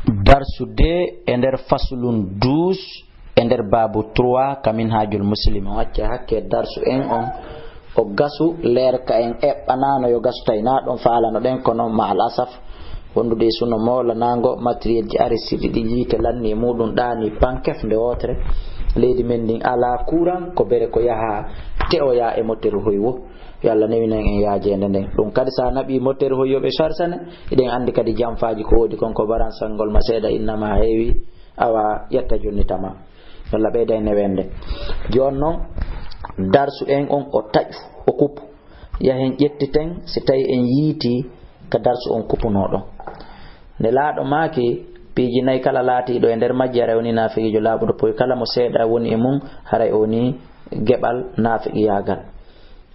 darsude e nder faslun 12 e nder babu 3 kamin hajul muslim wacce hakke darsu en on o gasu lerka en eɓɓanano yo gasu tay na ɗon falano ɗen kono ma al asaf wondude suno mola nango matériel ji ari siɗi ɗi yite lanni muɗum ɗani pankef nde wotere leydi men ndin ala courant ko bere ko yaha te'oya e moteur hoywo yo Allah newinen en yaajede nden ɗum kadi sa naɓi moteur hoyyoɓe chargane eɗen andi kadi jamfaji ko wodi konko baransangol ma seeɗa innama heewi awa ƴetta jonnitama Allah ɓeyda e newende joni noon darsu en on o taƴu o kupu yahen ƴettiten si tawi en yiiti ka darsu on kupunoɗon nde laaɗo maaki piiji nayi kala laatiɗo e nder majji haray woni naafiqijo laaɓuɗo poy kala mo seeɗa woni e mum haray o woni geɓal naafiqiyagal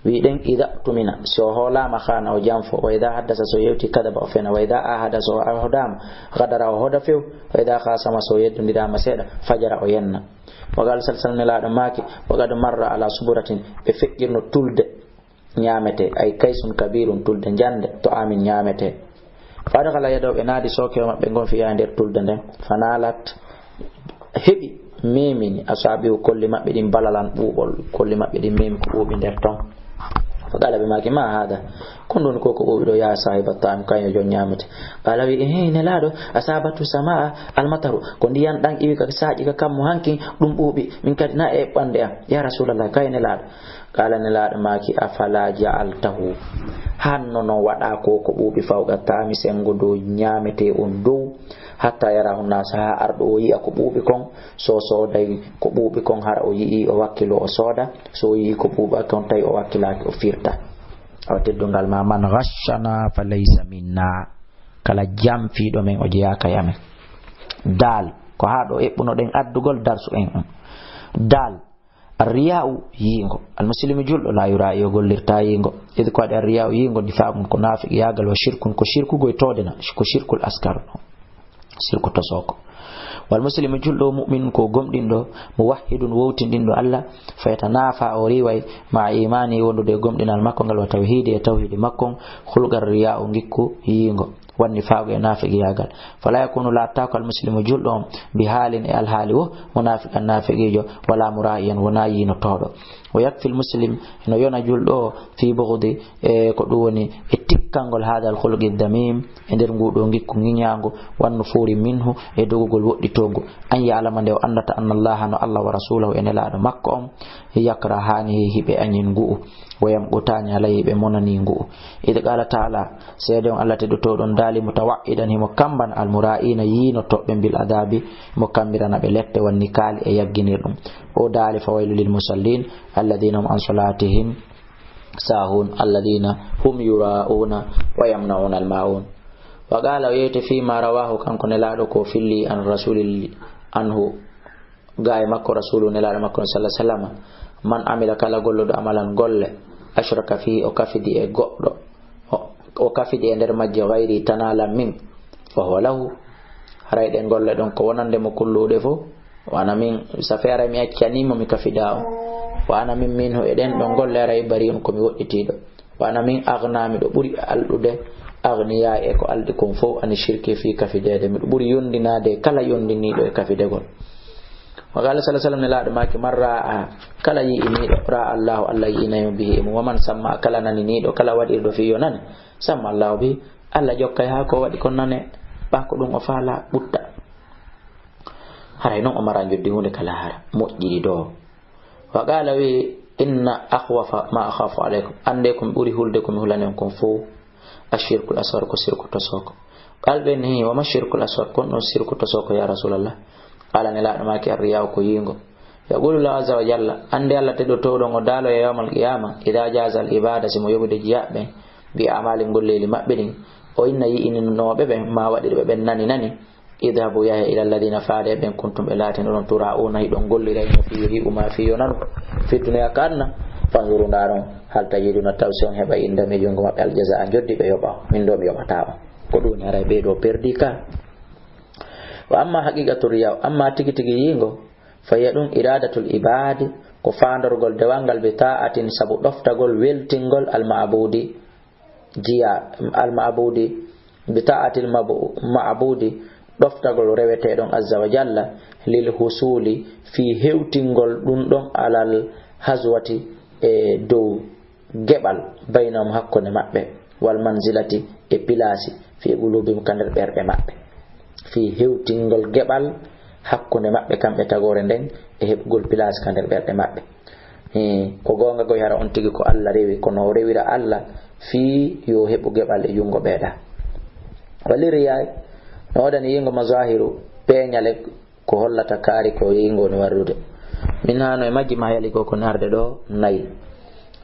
wiɗen ida tumina so hoolama khana o janfo wa ida haddasa so yewti kadaba o fena wa ida ahada so hodama gadara o hoda few wa ida khasama so yeddodirama seeɗa fajara o yenna wagal salsalne laaɗo maaki wagad marra ala suburatin ɓe feƴƴirno tulde ñamete ay kaysun kabirun tulde jande to amin ñamete faade kala yeɗoɓe naadi sokewo maɓɓe gon fiya nder tulde nden fanalat heɓi memini asabi kolli maɓɓe ɗin balalan ɓuuɓol kolli maɓɓe ɗin memi ko ɓuuɓi nder ton qala bi maki ma hada kondon ko ɓuuɓi ɗo ya sahiba tam kaño jon ñamete qala wi ne laaɗo asabatu samaa almataru ko ndiyan ɗan iwi ka saaƴi ka kammo hankin ɗum ɓuuɓi min kadi na e ɓande am ya rasulallah kayne laaɗo qala ne laaɗo maki afala ja'altahu hanno no waɗa ko ɓuuɓi fawqa tami sengo dow ñamete on dow hatta yarahu nas ha arɗo o yi'a ko ɓuuɓi kon so sooday ko ɓuuɓi kon har o yi'i o wakkilo o sooda so yi'i ko ɓuuɓa kon tawi o wakkilaki o firta awa teddungal ma man ghashana fa laysa minna kala jamfiɗo men o jeyaka yamen dal ko ha ɗo eɓɓuno ɗen addugol darsu en on dal arriya'u yingo almuslimu julɗo la yura'i o gollirta yingo idi ko waɗi arriya'u yingo difa'un ko nafiq yagal wa shirkun ko shirku goytodena ko shirkul askar shirku to soko wal muslimu julɗo mu'min ko gomɗinɗo muwahhidun wowtindinɗo Allah fayatanafa o riway ma imani wondude gomɗinal makko ngal wa tawhidi e tawhidi makko khulgar riya'u ngikku yingo wanni faago e nafiqi yagal fala yakunu la taako al muslimu julɗo bi halin e alhaali wo munafiqan nafiqijo wala mura'iyan wona yino toɗo o yakfi al muslim no yona julɗo fi bughdi e ko ɗum woni e tikkangol hada al khulqi damim e nder nguɗo ngikku ngiñago wanno fuuri minhu e dogugol woɗɗitogo an ya'lama nde o andata anna allaha no allah wa rasulahu e nelaɗo makko on yakra hani hiɓe añin ngu'u wayam ɓutani alay ɓe monani ngu'u ida qala ta'ala seede on allah teɗotoɗon daali mutawaidan himo kamban almura'ina yino toɓɓe bil adabi mo kambirana ɓe lette wanni kaali e yagginir ɗum o daali fa waylu lil musallin alladina hum an salatihim sahun alladina hum yura'una wa yamna'una alma'un wa qala yete fi ma rawahu kanko nelaɗo ko filli an rasulil anhu gaay makko rasulu nelaɗo makko sallallahu alaihi wasallam man amila kala golluɗo amalan golle ashraka fi o kafidi e goɗɗo o kafidi e nder majje gayri tanala min fa huwa lahu haray ɗen golle ɗon ko wonande mo kulluɗe fo wana min safere mi accanimo mi kafida o wana min minhu e ɗen ɗon golle aray bari on komi woɗɗitiɗo wana min agnami ɗo ɓuri alɗude agniya e ko alɗi kon fof ani shirki fi kafidede miɗo ɓuri yondinade kala yondiniɗo e kafidegol وقال صلى الله عليه وسلم نلاد ماك مرة كلا ينيد را الله الله ينيم به ومن سمع كلا ننيد وكلا ودير فيه نن سمع الله به الله جوكا هاكو ودي كنن باكو دون أفعل بودا هاي نو أمران جديون كلا هار مجدي دو وقال وي إن أخوف ما أخاف عليكم عندكم أولي هولدكم هلانكم فو الشرك الأصغر كشرك التصوك قال بينه وما الشرك الأصغر كن الشرك التصوك يا رسول الله قال نلا ماكي الرياء ko yingo يقول الله عز وجل ande Allah tedo to don o dalo e yawmal qiyama ida jazal ibada simo yobude jiyabbe bi amali golleli mabbe din o inna yi inno be ma wadi be nani idhabu ya ila alladhina faade ben kuntum belati non turauna idon gollira no fi uma fi yonan fi dunya kanna fanzuru ndaron hal tajiduna tawsion heba inda me jongo mabbe al jazaa joddi be yoba min do mi yobata ko dun ara be do perdi ka wa amma haqiqatu riya amma tigi yingo fayadun iradatul ibad ko fandorgol dewangal be ta'atin sabu doftagol weltingol al ma'budi jiya al ma'budi bi ta'atil ma'budi ɗoftagol reweteɗon azza wa jalla lil husuli fi hewtingol ɗum ɗon alal hazwati e dow geɓal baynahum hakkunde maɓɓe wal manzilati e pilasi fi qulubihim ka nder ɓerɓe maɓɓe fi hewtingol geɓal hakkunde maɓɓe kamɓe tagore nden e heɓugol pilasi ka nder ɓerɗe maɓɓe ko gonga goy hara on tigi ko Allah rewi kono rewira Allah fi yo heɓu geɓal e jungo ɓeeɗa waliri yaay no waɗani yingo mazahiru peñale ko hollata kaari ko yingo no warrude min hano e majji ma yali ko narde ɗo nayi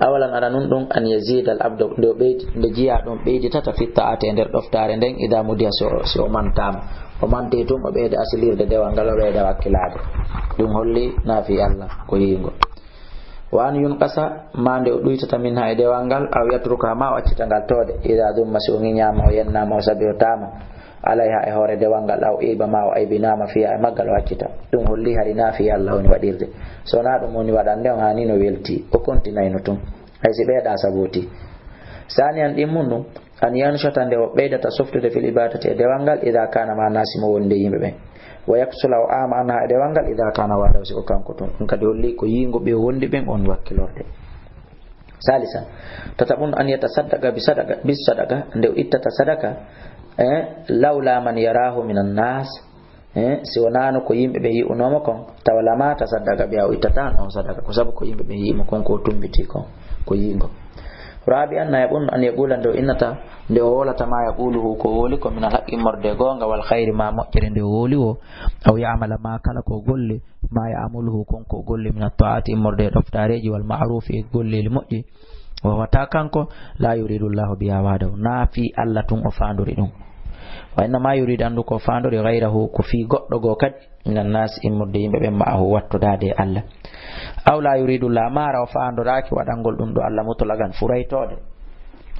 awalan ara nun ɗum an yazid al abdu nde jiya ɗum ɓeyditata fitta ate nder ɗoftare nden ida mudiya si o mantama o manti tum o ɓeyde asilirde dewal ngal o ɓeyda wakkilade ɗum holli naafi Allah ko yingo wa an yunqasa mande o ɗuytata min ha e dewal ngal aw yatruka ma o accita ngal toode ida dumma si o ŋiñama o yennama o sabi o tama alayha e hoore dewal ngal aw iba ma o aybinama fiya e maggal o accita ɗum holli hari naafi Allah woni waɗirde sona ɗum woni waɗande on hani no welti o kontinayno tum haysi ɓeeɗa saboti sani an ɗimmun ɗum an yanshata nde o ɓeydata softude fil ibadati e dewal ngal ida kana ma nasimo wonde yimɓe ɓen wa yaksula o ama an ha e dewal ngal ida kana waɗaw si o kanko tun ɗum kadi holli ko yingo ɓe wondi ɓen on wakkilorde salisan tataɓun an yatasaddaqa bis sadaqa nde o ittata sadaka lawla man yarahu minan nas si wonano ko yimɓe ɓe yi'unoma kon tawa lama tasaddaqa ɓe o ittatan on sadaka ko sabu ko yimɓe ɓe yi'imo kon ko tumbiti kon ko yingo rabi an yaqul an yaqula nde innata nde o wolata ma yaquluhu ko woli ko min al-haqqi morde gonga wal khairi ma moƴƴere nde woli o aw ya'mala ma kala ko golle ma ya'muluhu kon ko golle min at-ta'ati morde doftareji wal ma'ruf e golle li moƴƴi wa wata kanko la yuridu Allah biha wa'dahu na fi Allah tun o fandori ɗum wa inna ma yuridu andu ko fandori ghayrahu ko fi goddo go kadi min an-nas immurde yimɓe ɓe ma'ahu wattodade Allah aw la yuridu la mara o fandoraki waɗangol ɗum ɗo Allah mutlagan furaytode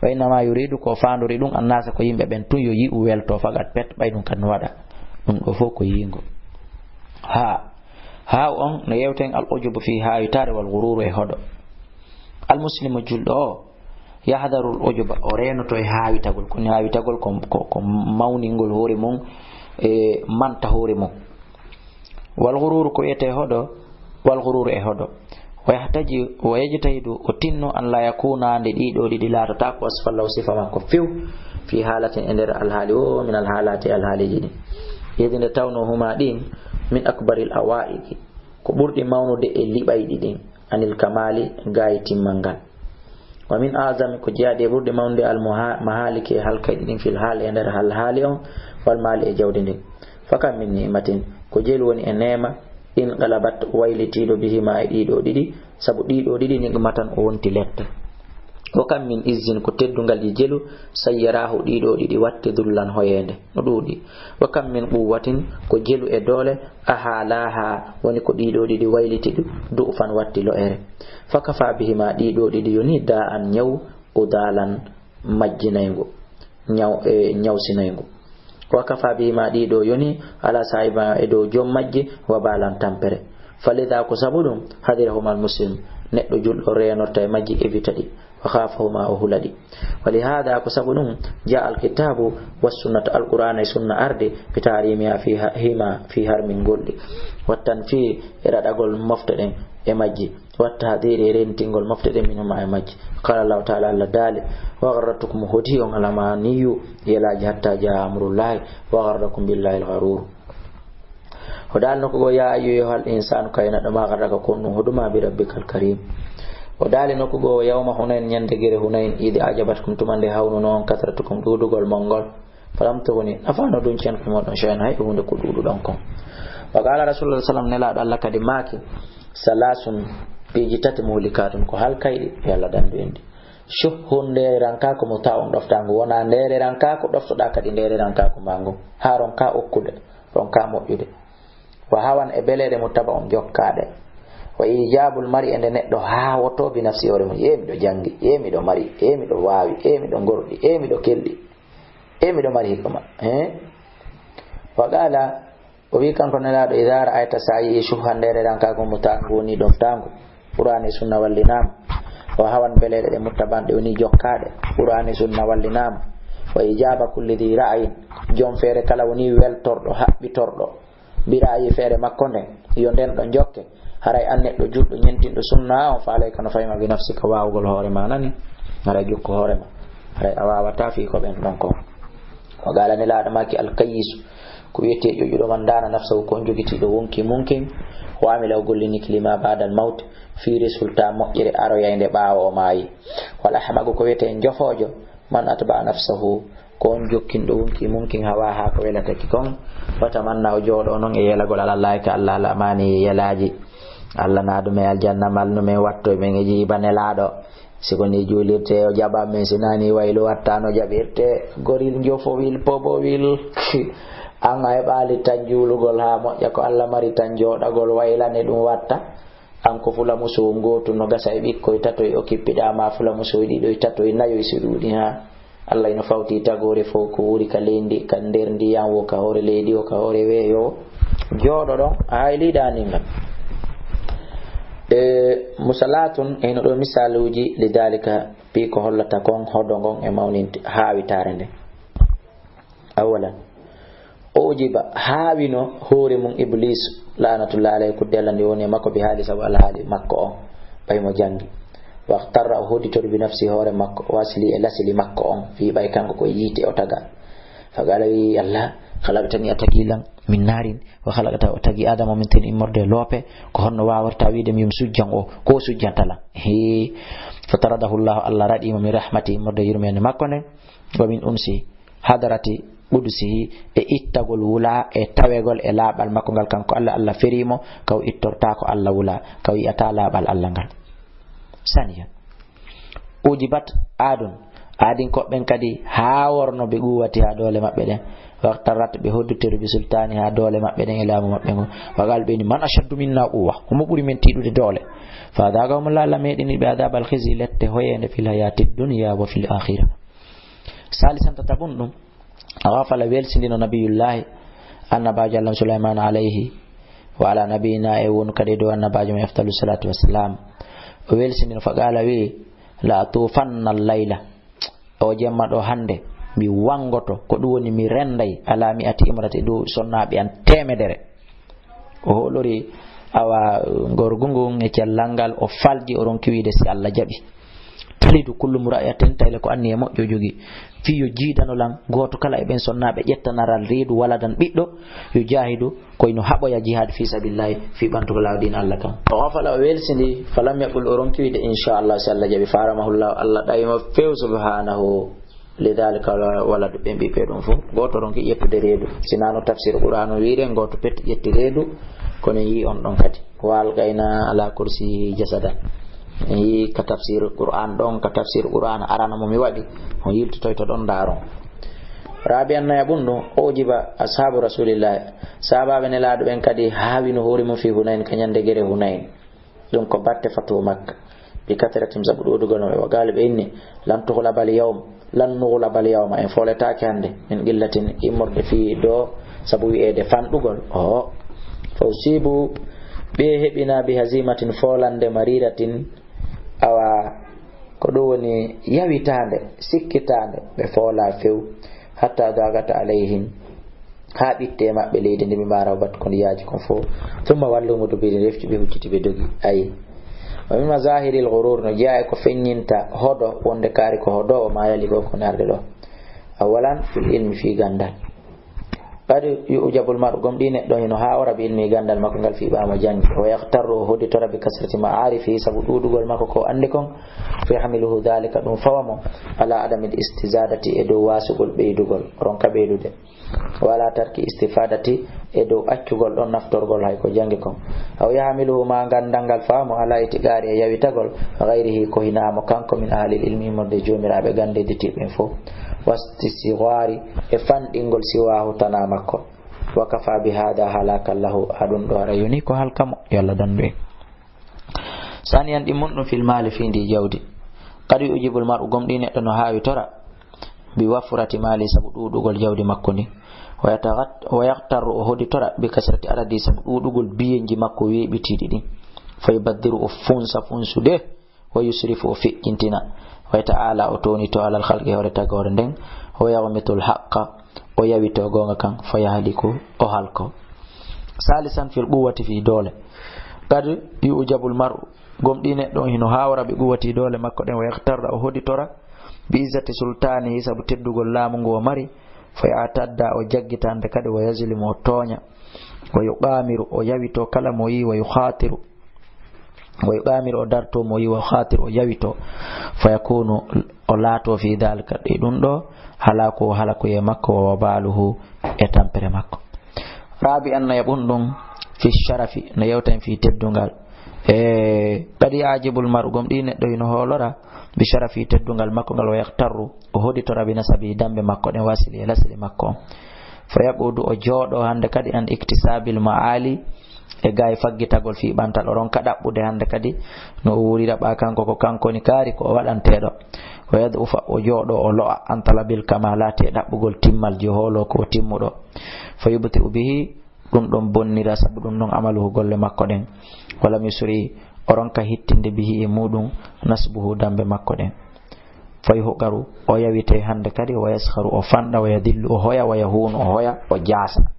wa inna ma yuridu ko fandori ɗum annasa ko yimɓe ɓen tun yo yi'u welto fagat pet ɓay ɗum kan waɗa ɗum ɗo fof ko yingo ha on no yewten al ujubu fi hayitare wal ghururu e hoɗo al muslimu julɗo o yahdaru al ujuba o renoto e hawitagol koni hawitagol ko mawningol hoore mum e manta hoore mum wal ghururu ko wiyete hoɗo wal ghururu e hoɗo wa yajtahidu o tinno an la yakuna nde ɗiɗo ɗiɗi laatata ko asfallahu sifa makko few fi halatin e nder alhaali o min alhalati alhaaliji ɗin yedi nde tawno huma ɗin min akbaril awa'iki ko ɓurɗi mawnude e liɓayɗi ɗin anil kamali gayi timmal ngal wa min azami ko jeyaɗi e ɓurɗi mawnude al mahaliki e halkayɗi ɗin fil haali e nder alhaali on wal maali e jawdi ndin fakam min ni'matin ko jelu woni e nema in qalabat waylitiɗo bihima e ɗiɗo ɗiɗi sabu ɗiɗo ɗiɗi nigmatan o wonti letta o kam min izzin ko teddungal ji jelu sayyarahu ɗiɗo ɗiɗi watti dullan hoyende no ɗuuɗi wa kam min quwwatin ko jelu e doole ahalaha woni ko ɗiɗo ɗiɗi waylitiɗi du'fan watti lo'ere fakafa bihima ɗiɗo ɗiɗi yoni da an ñaw udalan majjinaygo ñawsinaygo wa kafa bihima ɗiɗo yoni ala sahiba e dow jom majje wa balan tampere falida ko sabu ɗum hadirahuma al muslim neɗɗo julɗo renorta e majji evita ɗi wa khafahuma o hula ɗi wali hada ko sabu ɗum ja al kitabu was sunnatu al qur'ana e sunna arde bi tarimiha fi harmin golɗi wattan fi e raɗagol mofte ɗen e majji watta hadiri e rentingol mofte ɗen minuma e majji qala allahu taala Allah daali wa gharratukum hoti on alama niyu yelaji hatta jaa amrullahi wa gharrakum billahi al-gharur o daalno ko ya ayyuhal insanu kayna ɗo ma gharraka kunnu huduma bi rabbikal karim o daali nokku go yawma hunain ñande gere hunain idi ajabatkum tumande hawnu noon kasratukum ɗuɗugol mongol falam tuguni afano ɗum cen ko moɗon shay'an hay hunde ko ɗuɗuɗon kon wa qala rasulullah sallam nelaɗo Allah kadi maaki salasun piiji tati muhlikatun ko halkayɗi yalla dandu endi shuhhun ndereranka mo tawon ɗoftango wona ndereranka ko ɗoftoɗa kadi ndereranka ko mango ha ronka okkude ronka moƴƴude wa hawan e belede mo taba on jokkaɗe wa ijabul mari ende neɗɗo hawoto bi nafsi hore mum miɗo jangi miɗo mari miɗo wawi miɗo gorɗi miɗo kelɗi miɗo mari hikma wa qala o wi kanko nelaɗo idara ayta sa yi shuhha ndereranka ko mo tango woni ɗoftango qur'ani sunna wallinama o hawan belede ɗe muttabanɗe woni jokkaɗe qur'ani sunna wallinama wa ijaba kulli dhi ra'in jom fere kala woni weltordo habbitordo bi ra'yi fere makko nden yo nden do jokke haray an neddo juddo nyentindo sunna on faalay kana fayma bi nafsika waawgol hoore ma nani haray jukko hoore ma haray awawata fi ko ben don ko o gala ne laada maki al qayyis ko wiete jojudo man dana nafsu ko jogiti do wonki munkin wa amila gollini klima ba'da al maut fi resulta moƴƴere aro yande baawo o maayi wala hamago ko wiete en jofojo man atba nafsuhu ko jokkindo wonki munkin hawa ha ko welata ki kon fata manna o jodo non e yelagol Allah ka Allah la mani yelaji Allah naadu me aljanna malno me watto me ngeji banelaado siko ni julirte o jaba men sinani waylo wattano jabirte goril jofo wil pobo wil an ay bali tanjulugol ha moƴƴa ko Allah mari tan jodagol waylane dum watta an ko fula muso ngoto no gasa e bikko tato e o kippida ma fula muso dido tato e nayo sirudi ha Allah ino fawti tagore fo ko wuri ka lendi kan der ndiyam wo ka hore leydi o ka hore weyo jodo don ay lidani ngam musalatun eno do misaluji lidalika bi ko hollata kon hodo gon e mawninti haawitare nde awalan ojiba haawino hore mun iblis la'natullahi alayhi ko delande woni makko bi haali sabu al haali makko on bay mo jangi waqtarra hoditor bi nafsi hore makko wasili e lasili makko on fi bay kanko ko yite o taga fagala wi Allah khalaqtani atakilan min narin wa khalaqata o tagi adama min tin immorde lope ko honno wawarta wiide mi sujjan o ko sujjantala he fataradahu Allah radi min rahmati immorde yurmene makko ne wa min unsi hadarati qudusihi e ittagol wula e tawegol e laabal makko ngal kanko Allah ferimo kaw ittorta ko Allah wula kaw yata laabal Allah ngal saniya ujibat adin ko ben kadi ha worno be guwati ha dole mabbe den waqtarat be hoddutere bi sultani ha dole mabbe den e laamu mabbe go wagal be ni man ashaddu minna quwwa ko buri men tidude dole fa daga mo la medini be adabal khizi lette hoyende fil hayatid dunya wa fil akhirah salisan tatabundum awafala welsindino nabiyullahi annabajo Allah Sulaiman alayhi wa ala nabiyina e won kadi do annabajo mi afdalu salatu wassalam o welsindino faqala wi la tufanna al-layla o jemma do hande mi wangoto ko dum woni mi renday ala mi ati imrati do sonnabe an temedere o holori awa gorgungun e cellangal o falji o ronki wiide si Allah jabi talidu kullu mura'atin tayla ko anni e moƴƴo jogi fi yo jiidano lan goto kala e ben sonnabe ƴettanaral reedu waladan biddo yo jahidu koyno haɓoya jihad fi sabilillahi fi bantugo lawdin Allah kam o wafala o welsindi falam yaqul o ronki wiide inchallah si Allah jabi faramahullah Allah ɗawimo few subhanahu lidhalika waladu ɓe mbi ɓe ɗum fof goto ronki ƴettude reedu sinano tafsir qur'an wiire goto pet ƴetti reedu kono yi on ɗon kadi walgayna ala kursi jasada yi ka tafsir qur'an don ka tafsir qur'an arana mo mi wadi on yiltoto to don daron rabian na yabunno ojiba ashabu rasulillah sahababe ne laado ben kadi haawino hore mo fi hunain kanyande gere hunain don ko batte fatu makka bi kataratim zabudo do gono e galbe inni lan tughla bal yawm lan nughla bal yawma en foleta kande min gillatin imorde fi do sabu wi'ede fandugol o fawsibu be hebina bi hazimatin folande mariratin awa ko do woni yawitande sikkitande be fola few hatta dagata alayhim ha bitte mabbe leydi ndemi maraw bat kon yaaji kon fo thumma wallu mudu be refti be hucciti be dogi ay wa min mazahiril ghurur no jaay ko fenyinta hodo wonde kaari ko hodo o mayali ko ko narde do awalan fil ilmi fi gandal qad yujabul mar gomdi neddo hino haawra bi ilmi gandal makko ngal fi bama jangi wa yaqtaru hudi tora bi kasrati ma'arifi sabu dudugol makko ko ande kon fi hamiluhu dhalika dum fawamo ala adamil istizadati e do wasugol beydugol ronka beydude wala tarki istifadati e do accugol don naftorgol hay ko jangi kon aw yahmiluhu ma gandangal famo ala itigari e yawitagol ghairihi ko hinamo kanko min ahli ilmi modde jomirabe gande ditibe fo wastisigwari e fandingol siwahu tana makko wa kafa bi hada halaka lahu adun do rayuni ko halkamo yalla danbe saniyan dimun fil mali fi ndi jawdi qadi ujibul mar'u gomdi neddo no haawi tora bi wafurati mali sabu dudugol jawdi makko ni wa yaqtaru hodi tora bi kasrati aradi sabu dudugol biyenji makko weebitidi din fay badiru funsa funsude wa yusrifu fi intina wa ta'ala o toni to alal khalqi hore tagore nden o yawmitul haqqa o yawito gonga kan fa yahliku o halko. Salisan fil quwwati fi dole qad yujabul mar'u gomdi neddo hino hawra bi quwwati dole makko den wa yaktarra o hoditora bi izzati sultani sabu teddugol laamu ngo mari fa yatadda o jaggitande kadi wa yazlimu o tonya wa yuqamiru o yawito kala mo yi wa yukhatiru wa yuqamiru o darto mo yi wa khatiru o yawito fa yakunu o laato fi dalika dum do halako halako ye makko wa baluhu e tampere makko. Rabi anna yabundum fi sharafi na yawtan fi teddungal kadi ajibul marugum di neddo ino holora bi sharafi teddungal makko gal wa yaktaru o hoditora bi nasabi dambe makko den wasili e lasli makko fa yaqudu o jodo hande kadi an iktisabil maali e gay faggitagol fi bantal oron kadabbude hande kadi no wurira ba kanko ko kanko ni kari ko wadantedo wa yadu fa o jodo o lo an talabil kamalati dabbugol timmal je holo ko timmudo fa yubti bihi dum don bonnira sabu dum non amalu golle makko den wala misuri oron ka hittinde bihi e mudum nasbuhu dambe makko den fay hogaru o yawite hande kadi o yaskharu o fanda wa yadillu o hoya wa yahunu o hoya o jasa.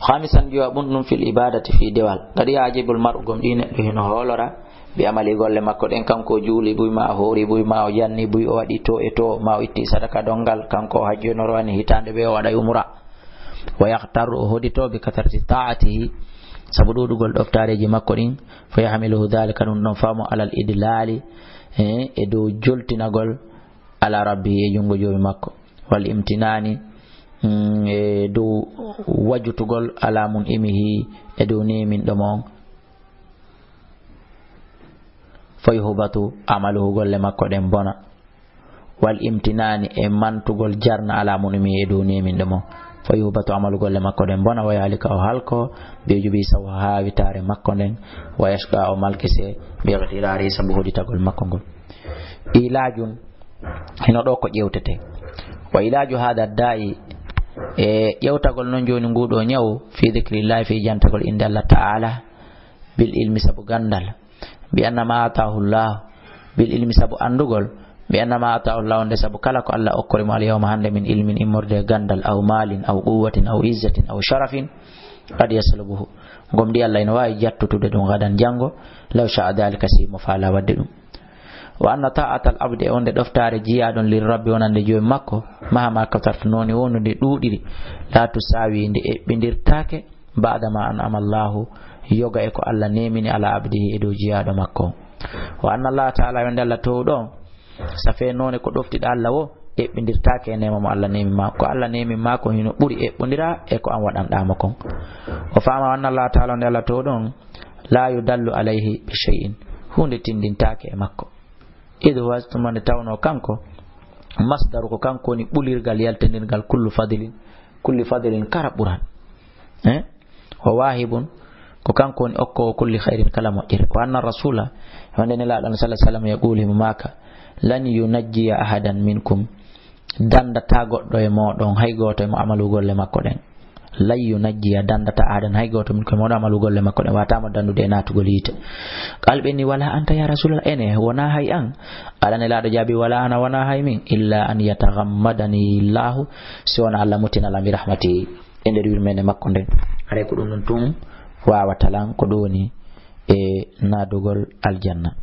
Khamisan jawabun fil ibadati fi dewal kadi ajibul mar'u gom dine do hino holora bi amali golle makko den kanko juuli buy ma hori buy ma o yanni buy o wadi to e to ma o itti sadaka dongal kanko hajjono rawani hitande be o wada umra wa yaqtaru hodito bi katarti ta'atihi sabu dudugol doftareji makko din fa yahmiluhu dhalika non famu alal idlali e do joltinagol ala rabbi e jungo jomi makko wal imtinani e do wajutugol ala mun imihi e do nemin do mon fayhubatu amaluhu golle makko den bona wal imtinani e mantugol jarna ala mun imi e do nemin do mon fayhubatu amalu golle makko den bona wa yalika o halko be jubi sawa hawitare makko den wa yashqa o malkise be ghatirari sabu hoditagol makko gol. Ilajun hino do ko jewtete wa ilaju hada da'i e yewtagol non joni ngudo nyaw fi dhikrillah fi jantagol inda Allah ta'ala bil ilmi sabu gandal bi anna ma ataahu Allah bil ilmi sabu andugol bi anna ma ataahu Allah onde sabu kala ko Allah okkori mal yawma hande min ilmin immorde gandal aw malin aw quwwatin aw izzatin aw sharafin qad yaslubuhu gomdi Allah ina wawi jattutude dum gadan jango law sha'a dhalika si mo fala wadde dum. Wa anna ta'atal abdi onde doftare jiyadon lir rabbi wonande jomi makko mahama katartu noni wonude dudiri la tusawi inde e bindirtake ba'da ma an amallahu yoga e ko Allah nemini ala abdihi e do jiyado makko. Wa anna Allah ta'ala wonde Allah to don safe none ko doftida Allah wo e bindirtake e nema mo Allah nemi ma ko Allah nemi ma ko hino buri e bondira e ko an wadan dama kon. O fama anna Allah ta'ala wonde Allah to don la yudallu alayhi bi shay'in hunde tindintake e makko idu wastumane tawno kanko masdaru ko kanko ni bulirgal yaltenirgal kulli fadilin karaburan wa wahibun ko kanko ni okko kulli khairin kala mojjere. Wa anna rasula wande ne ladan sallallahu alaihi wasallam yaquli maka lan yunajji ahadan minkum dandata goddo e modon hay goto e mo amalu golle makko den la yunajji dandata ahadan hay goto min ko mo amalu golle makko den watama dandude natugol yite qalbe ni wala anta ya rasulullah ene wona hay an ala ne laado jabi wala ana wana hay min illa an yataghammadani Allah siwana Allah mutina la mi rahmati ende wirmene makko den are ko dum non tum wawa talan ko doni e nadugol aljanna.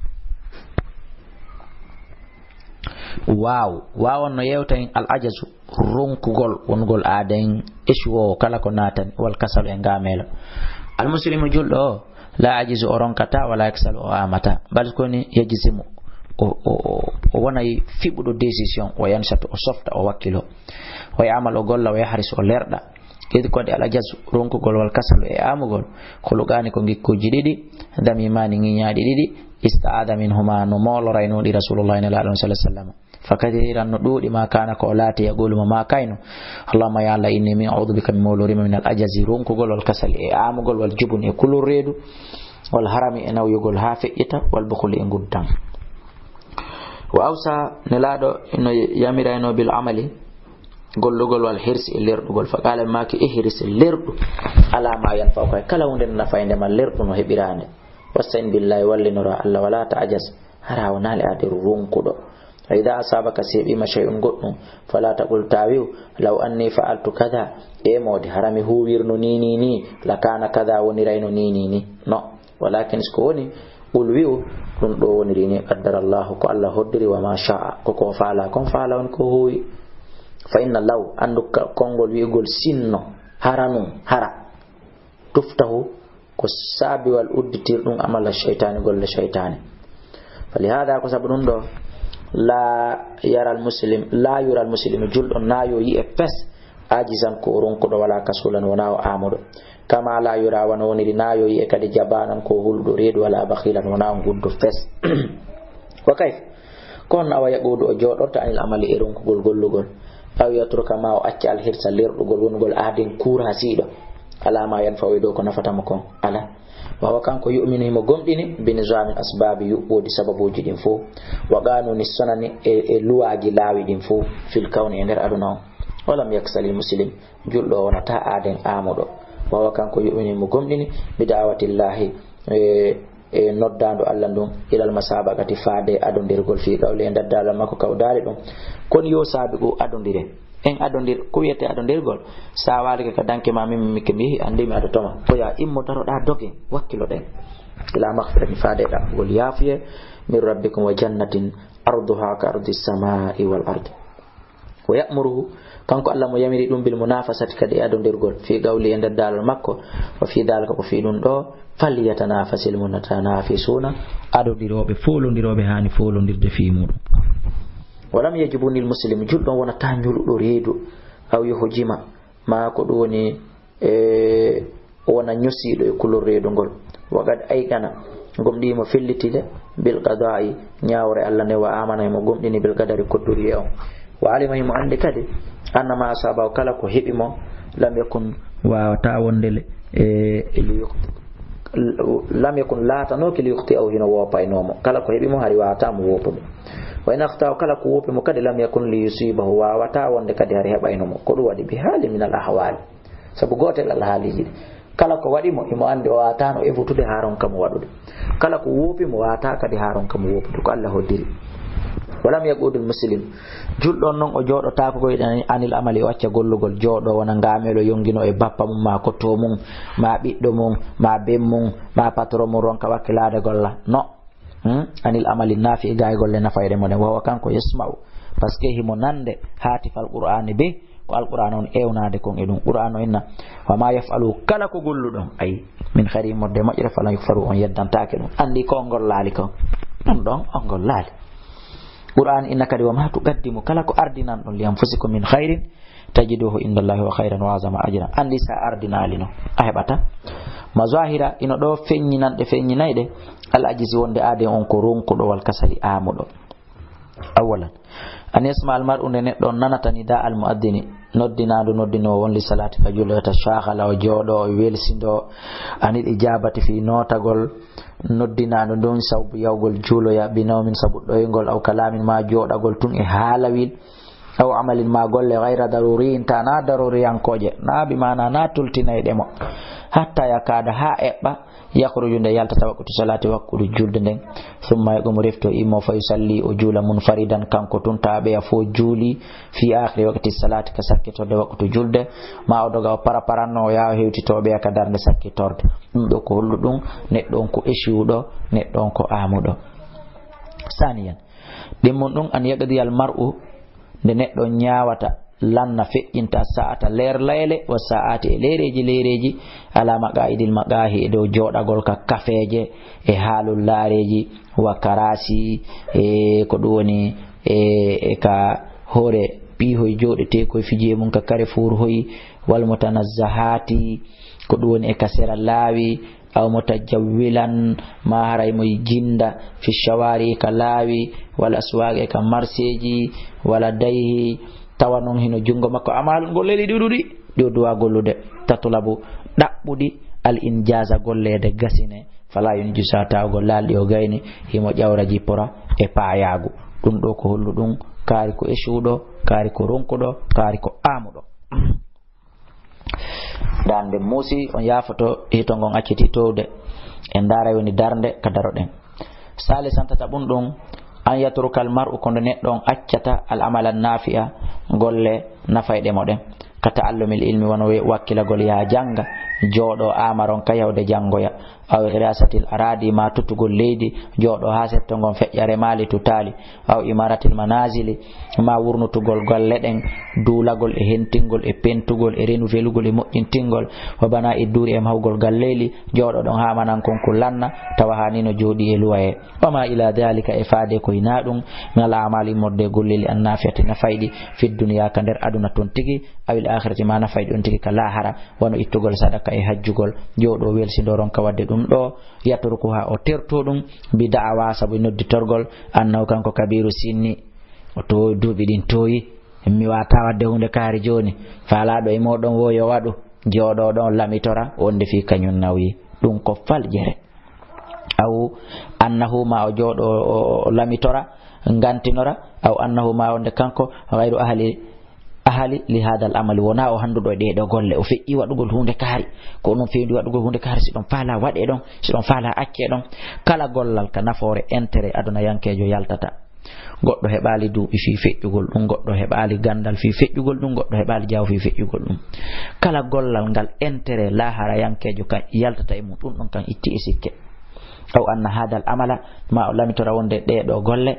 Wow no yewtan al ajazu ronkugol wongol aden eswo kala ko natan wal kasal e ngamelo al muslimu juldo la ajizu ronkata wala yaksal o amata bal koni yajizimu o wona fibudo decision o yansatu o softa o wakkilo o yamal o golla o yahris o lerda kedi ko de al ajazu ronkugol wal kasal e amugol khulugani ko ngikkuji didi dami mani ngiñaadi didi istaada minhuma no molo rayno di rasulullah sallallahu alaihi wasallam fakadiran no dudi ma kana ko lati yaqulu ma kaino allahumma ya allah inni min a'udhu bika min mawluri min al ajazi ronkugol wal kasal e amugol wal jubun e kulur redu wal harami e nawyugol ha fe'ita wal bukhul e nguddam. Wa awsa nelado no yamirayno bil amali gollugol wal hirsi e lerdugol fa qala maki ihris lerdu ala ma yanfa ko kala hunde na fayde ma lerdu no hebirane wastain billahi wallinura Allah wala ta'ajaz hara wonali ade ronkudo ida asabaka sebima shay'un goddum fala taqul tawiu law anni fa'altu kadha e modi harami huwirno ni lakana kadha woni rayno ni no walakin skoni ulwiu dum do woniri ni qaddara Allah ko Allah hoddiri wa ma sha'a ko faala kon faala on ko huwi fa inna law andu kongol wi'gol sinno haranu hara tuftahu ko sabi wal udditir dum amala shaytan golle shaytan falihada ko sabdun do la yara al muslim juldo nayo yi e pes ajizan ko ronko do wala kasulan wana amudo kama la yura wana woni nayo yi e kadi jabanan ko huldo reedo wala bakhilan wana guddo fes wa kayf kon awa yabudo o jodorta anil amali e ronko gollugol aw yatruka ma o acca al hirsa lerdugol wongol adin kura hasido alama yan fawido ko nafata mo kon ala wa kanko yu'minu mo gomdini binizamin asbabi yubodi sababuji din fo wa ganu ni sonani e luwaji lawi din fo fil kawni ender aduna walam yaksali muslim juldo wona ta aden amudo wa kanko yu'minu mo gomdini bidawatillahi e noddando Allah dum ilal masabaqati faade adondirgol fi gawle en daddala makko kawdali dum kon yo sabi go adondire en adondir ko wiyete adondirgol sa wali ka danke ma min mi kemi andi mi adotoma ko ya immo taro da doge wakkilo den ila maghfirati faade da gol yafiye min rabbikum wa jannatin arduha ka ardis samai wal ard wa ya'muruhu kanko Allah mo yamiri dum bil munafasati kadi adondirgol fi gawli en daddala makko wa fi dalika ko fi dum do falyatanafasil mutanafisuna adondirobe folondirobe hani folondirde fi mudum walam yajibuni almuslim juldo wona tanjuludo reedo aw yohojima ma ko do woni wona nyosido e kulor reedo gol wagad aygana gomdi mo fellitide bil qada'i nyaawre Allah ne wa amana mo gomdini bil qadari kodduri o wa alima mo ande kadi annama asaba kala ko hebi mo lam yakun wa ta'awondele lam yakun la tanoki li yukhti aw hina wa painomo kala ko hebi mo hari wa ta mo wopo wa in akhta kala ko wopi mo kadi lam yakun li yusibahu wa wata wonde kadi hari hebayno mo ko do wadi bi hali min al ahwal sabu gotel al haliji kala ko wadi mo imo ande o watano e futude haron kam wadude kala ko wopi mo wata kadi haron kam wopi ko Allah hoddiri walam yaqudul muslim juldo non o jodo ta ko goydan anil amali wacca gollugol jodo wona ngamelo yongino e bappa mum ma ko to mum ma biddo mum ma bem mum ma patron mum ronka wakkilade golla no anil amali nafi gaay golle nafayde mo den wa kanko yasma'u parce que himo nande hatifal qur'ani be ko alquran on ewnade kon e dum qur'an inna wa ma yaf'alu kala ko golludon ay min khari modde majre fala yuffaru on yeddantake dum andi ko ngol laali ko dum don on ngol laali qur'an inna kadi wa ma tuqaddimu kala ko ardinan don li anfusikum min khairin tajiduhu indallahi wa khairan wa azama ajran andi sa ardinalino a hebata mazahira ino do feññinande feññinayde al ajizi wonde ade on ko ronkudo wal kasali amudo awalan an yasma al mar'u ne don nanata ni da al muaddini noddinado noddino won li salati ka julata shaghala o jodo welsindo anil ijabati fi notagol noddinado don sabu yawgol julo ya binawmin sabu doygol aw kalamin ma jodagol tun e halawil aw amalin ma golle ghayra daruriin ta na daruriyan koje na bi mana na tultinayde mo hatta yakada ha ebba yakhruju nde yaltata waqtu salati waqtu julde nden thumma yaqum rifto immo fa yusalli o jula munfaridan kanko tun tabe ya fo juli fi akhir waqti salati ka sakkitorde waqtu julde ma o doga paraparanno ya hewtitobe ka darde sakkitorde dum do ko holludum neddo on ko eshiudo neddo on ko amudo saniyan dimmon dum an yaqdi al mar'u nde neddo nyaawata lanna fe'inta sa'ata leer layle wa sa'ati lereji ala maqaidil maqahi do jodagol ka kafeje e halul lareji wa karasi e ko doni e ka hore pihoy jodete ko fije mun ka kare fur hoy wal mutanazzahati ko doni e kasera lawi aw mutajawwilan ma haray moy jinda fi shawari ka lawi wal aswaqe ka marseji wala dayhi tawanon hino jungo makko amal golleli dududi do duwa gollude tatulabu dabbudi al injaza gollede gasine fala yunju sata gollali o gayni himo jawraji pora e paayagu dum do ko holludum kaari ko eshudo kaari ko ronkudo kaari ko amudo dande musi on yafoto hito ngon acciti towde en dara woni darnde ka daroden salisan tatabun ɗum an yatrukal mar'u kondo neɗɗo accata al amala nafi'a golle nafayɗe moɗen ka ta'allumil ilmi wono wakkilagol ya janga jooɗo amaron ka yawde jangoya aw ghirasatil aradi ma tutugol leydi jooɗo ha settongon feƴƴare mali tutali aw imaratil manazili ma wurnutugol golle ɗen duulagol e hentingol e pentugol e renouvelugol e moƴƴintingol wa bana e duri e mahugol galleli jooɗo ɗon ha manan konko lanna tawa hani no jooɗi e luwaye wama ila dhalika e faade ko ina ɗum ngal amali modde golleli annafiyati nafayɗi fi dunya ka nder aduna ton tigi awil akhirati ma nafayɗi on tigi ka lahara wono ittugol sadaka e hajjugol jooɗo welsidoron ka wadde ɗum ɗo yatruku ha o terto ɗum bi da'awa sabu nodditorgol annahu kanko kabiru sinni o to duuɓi ɗin toyi mi wata wadde hunde kaari joni faalaɗo e moɗon wo yo waɗu jooɗo ɗon lamitora wonde fi kañum nawyi ɗum ko faljere aw annahu ma o jooɗo o lamitora gantinora aw annahu ma wonde kanko gayru ahali li hadal amali wona o handuɗo e ɗeɗo golle o feƴƴi waɗugol hunde kaari ko ɗum feewi waɗugol hunde kaari siɗon faala waɗe ɗon siɗon faala acce ɗon kala gollal ka nafoore intérêt aduna yankejo yaltata goɗɗo heɓali duuɓi fi feƴƴugol ɗum goɗɗo heɓali gandal fi feƴƴugol ɗum goɗɗo heɓali jaw fi feƴƴugol ɗum kala gollal ngal intérêt lahara yankejo kan yaltata e mum ɗum ɗon kan itti e sikke aw anna hadal amala ma o lamitora wonde ɗeɗo golle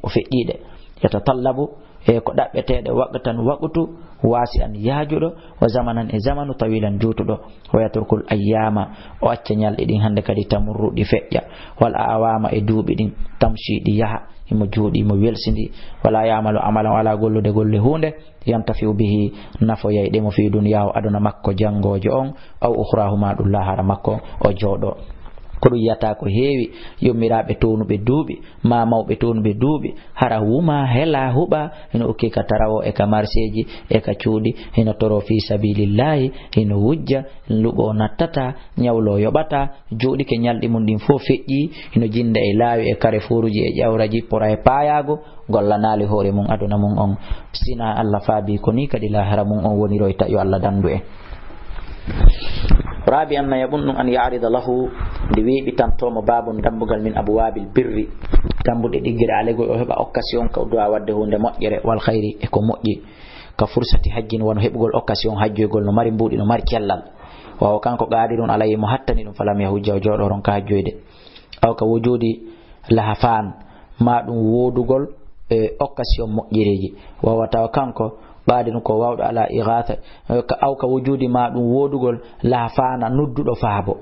o feƴƴiɗe yatatallabu e ko ɗaɓɓeteɗe waqtan waqtu wasi an yaajuɗo wa zamanan e zamanu tawilan juutuɗo wa yatrukul ayyama o acca ñalɗi ɗin hande kadi tamurruɗi feƴƴa wal awama e duuɓi ɗin tamshi ɗi yaha imo juuɗi mo welsidi wala yamalu amalan wala gollude golle hunde yantafiu bihi nafoyayɗemo fi duniyahu aduna makko jangojo on aw ukhrahuma ɗum lahara makko o jooɗo ko ɗum yiyata ko heewi yommiraɓe townuɓe duuɓi ma mawɓe townuɓe duuɓi hara wuma hela huɓa hino ukki ka tarawo e ka marseji e ka cuuɗi hino toro fi sabilillahi hino wujja luɓo nattata ñawlo yoɓata juuɗi ke ñalɗi mum ɗin fof feƴƴi hino jinda e laawi e kare furuji e ƴawraji pora e payago gollanali hoore mum aduna mum on sina Allah faabi ko ni kadi lahara mum on woniroyta yo Allah dandu en رابعا ما يظن أن يعرض له لويبي تنتوم باب دمبغل من أبواب البر دمبغل ديغري عليه هبا اوكاسيون كدوا ودde hunde moƴƴere wal khairi e ko moƴƴi ka fursati hajjin wono heɓugol occasion hajjoygol no mari mbuɗi no mari kellal wawa kanko qadirun alayhi mo hattani ɗum falam yahujja o jooɗo ron ka hajjoyde aw ka wujudi lahafan ma ɗum wodugol occasion moƴƴireji wawa tawa kanko ɓaadi ko wawɗo ala ighatha aw ka wujudi ma ɗum wodugol laafana nodduɗo faabo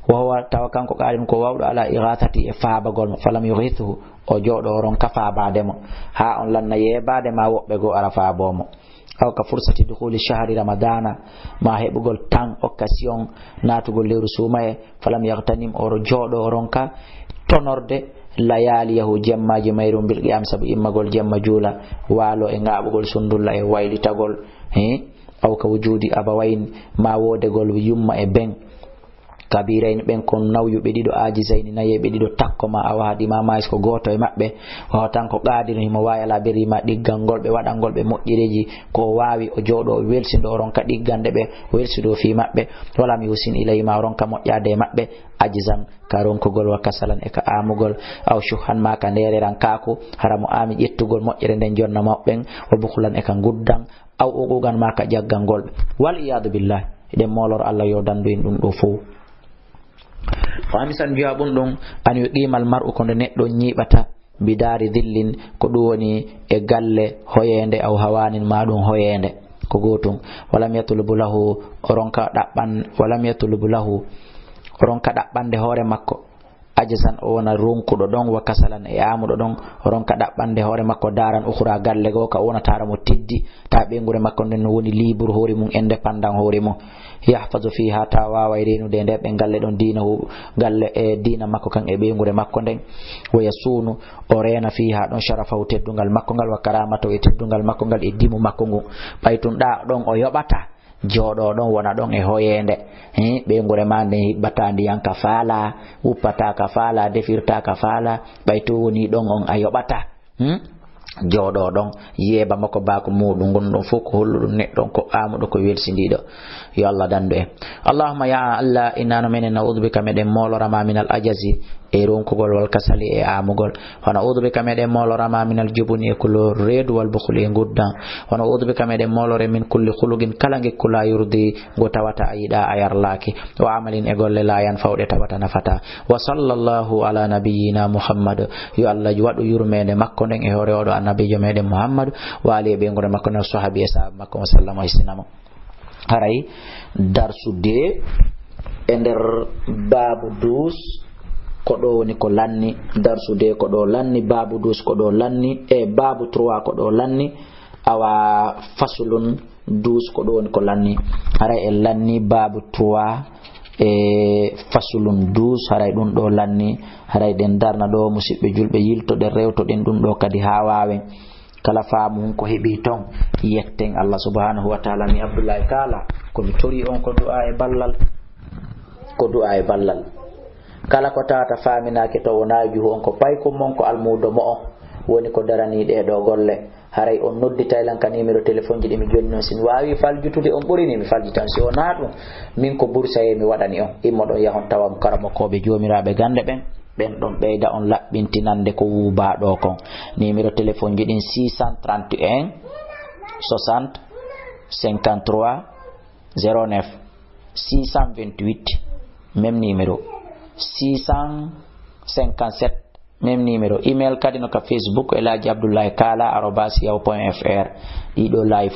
wawa tawa kanko qaadi ko wawɗo ala ighathati e faabagol mo falam yughithu o jooɗo ron ka faabademo ha on lanna yeebade ma woɓɓe go ara faabomo aw ka fursati dukhuli shahri ramadana ma heɓugol tan occasion natugol lewru sumaye falam yahtanim oro jooɗo ron ka tonorde layaliyahu jemmaji mayrum bil qiyam sabu immagol jemma juula waalo e ngaɓugol sundulla e waylitagol aw ka wujudi abawayn ma wodegol yumma e ben kabirain ɓen kon nawyuɓe ɗiɗo ajizayni nayeɓe ɗiɗo takko ma awa haɗi ma mais ko goto e maɓɓe wawa tan ko qaadino himo wawi ala berrima ɗiggangol ɓe waɗangol ɓe moƴƴireji ko wawi o jooɗo o welsido o ronka ɗiggande ɓe o welsido fi maɓɓe walam yusin ilayhima o ronka moƴƴade e maɓɓe ajizan ka ronkugol wa kasalan e ka amugol aw shuhan ma ka ndereran kaku hara mo ami ƴettugol moƴƴere nden jonna maɓɓen o bukhlan e ka guddan aw uqugan ma ka ƴaggangol ɓe wal iyadu billah eɗen moloro Allah yo dandu en ɗum ɗo fof khamisan jawabun ɗum an yuqimal mar'u ko nde neɗɗo ñiɓata bidari dhillin ko ɗum woni e galle hoyende aw hawanin ma ɗum hoyende ko gotum walam yatlubu lahu ronka ɗaɓɓande hoore makko ajasan o wona ronkuɗo ɗon wa kasalan e amuɗo ɗon ronka ɗaɓɓande hoore makko daran ukhra galle go ka wonatara mo tiddi ta ɓengure makko nden no woni libre hoore mum indépendant hoore mum yahfazu fiha ta wawa renude nde ɓe galle ɗon dinahu galle e dina makko kan e ɓengure makko nden waya sunu o rena fiha ɗon sharafahu teddugal makko ngal wa karamata e teddugal makko ngal e dimu makko ngu ɓaytun ɗa ɗon o yoɓata jooɗo ɗon wona ɗon e hoyende ɓengure ma nden hiɓɓata ndiyan ka faala wuppata ka faala defirta ka faala ɓayto woni ɗon on a yoɓata jooɗo ɗon yeeba makko bako muɗum gonɗon fof ko holluɗum neɗɗon ko amuɗo ko welsindiɗo yo Allah dandu en allahumma ya Allah innano menen naudu bika meɗen molorama min al ajazi e ronkugol wal kasali e amugol wana udu be kamede molora ma minal jubuni e kulo redu wal bukhli nguddan wana udu be kamede molore min kulli khulugin kala ngi kula yurdi go tawata ayida ayarlaki wa amalin e golle la yan fawde tawata nafata wa sallallahu ala nabiyyina muhammad yo allah wadu yurmede makko den e hore odo annabijo mede muhammad wa ali be ngore makko no sahabi e sahaba makko sallallahu alaihi wasallam haray darsu de e nder babu dus ko do woni ko lanni darsu de ko do lanni babu dus ko do lanni e babu 3 ko do lanni awa fasulun dus ko do woni ko lanni haray e lanni babu 3 e fasulun dus haray dun do lanni haray den darna do musibbe julbe yilto de rewto den dun do kadi ha wawen kala faamu ko hebi ton yetten Allah subhanahu wa ta'ala mi Abdullah kala ko mi tori on ko du'a e ballal ko du'a e ballal kala ko tata faminake to wonaju on ko pay ko mon ko almudo mo on woni ko darani de do golle haray on noddita ilan kan numéro téléphone ji mi jonni non sin wawi faljutude on burini mi faljitan si ona dum min ko bursaye mi wadani on immo do yahon tawam karamo ko be jomirabe gande ben don beyda on labbintinande ko wuba do kon numéro téléphone ji din 631 60 53 09 628 même numéro 657 même numéro email kadi no ka Facebook elaji abdoulaye kala @yahoo.fr dido live